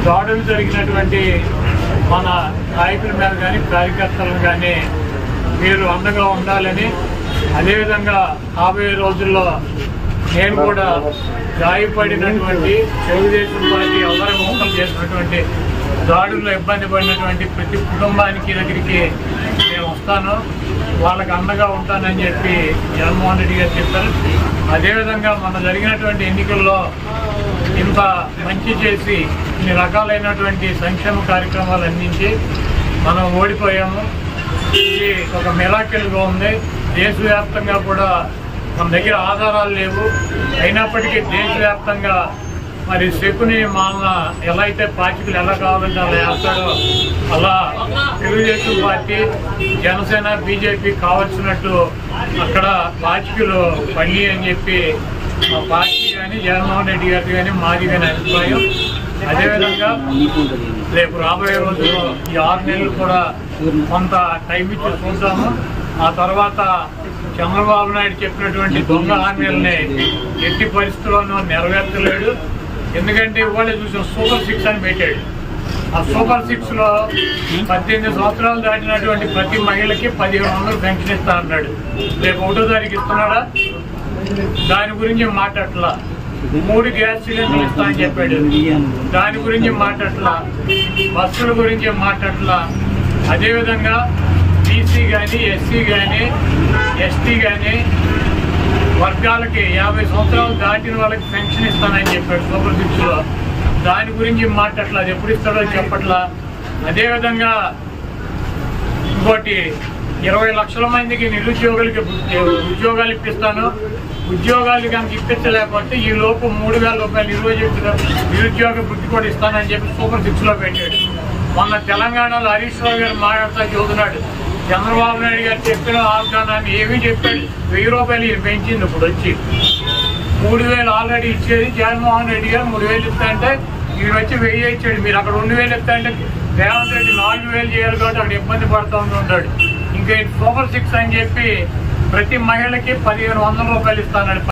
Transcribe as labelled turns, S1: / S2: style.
S1: దాడులు జరిగినటువంటి మన నాయకుల మీద కానీ కార్యకర్తలను కానీ మీరు అండగా ఉండాలని, అదేవిధంగా రాబోయే రోజుల్లో నేను కూడా గాయపడినటువంటి తెలుగుదేశం పార్టీ ఎవరి మోసం చేసినటువంటి దాడుల్లో ఇబ్బంది పడినటువంటి ప్రతి కుటుంబానికి దగ్గరికి నేను వస్తాను, వాళ్ళకి అండగా ఉంటానని చెప్పి జగన్మోహన్ రెడ్డి గారు చెప్పారు. అదేవిధంగా మన జరిగినటువంటి ఎన్నికల్లో ఇంత మంచి చేసి ఇన్ని రకాలైనటువంటి సంక్షేమ కార్యక్రమాలు అందించి మనం ఓడిపోయాము. ఇది ఒక మిరాకిల్గా ఉంది. దేశవ్యాప్తంగా కూడా మన దగ్గర ఆధారాలు లేవు, అయినప్పటికీ దేశవ్యాప్తంగా మరి శకుని మామ ఎలా అయితే పాచికలు ఎలా కావాలంటే అలా వేస్తాడో అలా తెలుగుదేశం పార్టీ, జనసేన, బీజేపీ కావాల్సినట్టు అక్కడ పాచికలు పండి అని చెప్పి మా పార్టీ కానీ జగన్మోహన్ రెడ్డి గారి కానీ మాది కానీ అభిప్రాయం. అదేవిధంగా రేపు రాబోయే రోజుల్లో ఈ 6 నెలలు కూడా కొంత టైం ఇచ్చి చూద్దాము. ఆ తర్వాత చంద్రబాబు నాయుడు చెప్పినటువంటి దొంగ హామీలని ఎట్టి పరిస్థితుల్లోనూ నెరవేర్చలేడు. ఎందుకంటే ఇవాళ చూసిన సూపర్ 6 అని పెట్టాడు. ఆ సూపర్ 6లో 18 సంవత్సరాలు దాటినటువంటి ప్రతి మహిళకి 1500 పెన్షన్ ఇస్తా అన్నాడు. రేపు 1వ తారీఖు ఇస్తున్నాడా? దాని గురించి మాట్లాడలా. 3 గ్యాస్ సిలిండర్లు ఇస్తా అని చెప్పాడు, దాని గురించి మాట్లాడలా. బస్సుల గురించి మాట్లాడలా. అదేవిధంగా బీసీ కానీ, ఎస్సీ కానీ, ఎస్టీ కానీ వర్గాలకి 50 సంవత్సరాలు దాటిన వాళ్ళకి పెన్షన్ ఇస్తానని చెప్పాడు సూపర్ 6లో. దాని గురించి మాట్లాడలా. అది ఎప్పుడు ఇస్తాడో చెప్పట్లా. అదేవిధంగా ఇంకోటి 20 లక్షల మందికి నిరుద్యోగులకి ఉద్యోగాలు ఇప్పిస్తాను. ఉద్యోగాలు కనుక ఇప్పించలేకపోతే ఈ లోపు 3000 రూపాయలు నిరుద్యోగ వృత్తి కూడా ఇస్తానని చెప్పి సూపర్ 6లో పెట్టాడు. మొన్న తెలంగాణలో హరీష్ రావు గారు మాట్లాడుతూ చూస్తున్నాడు, చంద్రబాబు నాయుడు గారు చెప్పిన వాగ్దానాన్ని ఏమీ చెప్పాడు. 1000 రూపాయలు పెంచింది. ఇప్పుడు వచ్చి 3000 ఆల్రెడీ ఇచ్చేది. జగన్మోహన్ రెడ్డి గారు 3000 ఇస్తా అంటే వీడు వచ్చి 1000 ఇచ్చాడు. మీరు అక్కడ 2000 ఇస్తా అంటే రేవంత్ రెడ్డి 4000 చేయాలి కాబట్టి అక్కడ ఇబ్బంది పడుతూ ఉంటాడు. ఇంకా సూపర్ 6 అని చెప్పి ప్రతి మహిళకి 1500 రూపాయలు ఇస్తానని